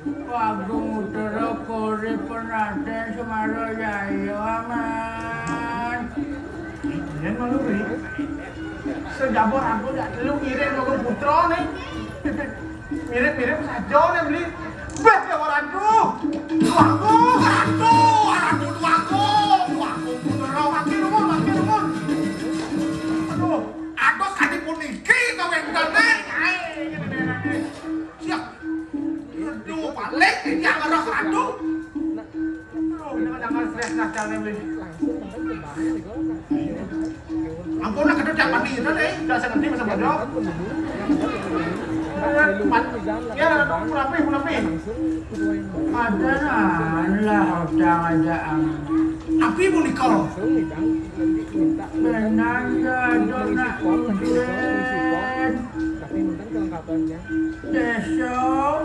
Wagung Utara Kori Penaden Semarang Jaya aman. Yan malu nih. Sejabor aku lu ngirim ke putra nih. Mirip-mirip saja nih beli. Beh ya waranku. Tuaku, tuaku. Putra makin nuwun. Aduh, atos kadipun niki kawendane. Siap. Aduh, balik yang ngeros ratu. Jangan stres nakalnya beli. Ampun lah kedua jangan mandi itu deh, udah saya ngerti masa bodoh. Ya, mulapi. Ada lah utang aja Api mau nikah. benar ya nak ujian tapi mungkin kelengkapannya besok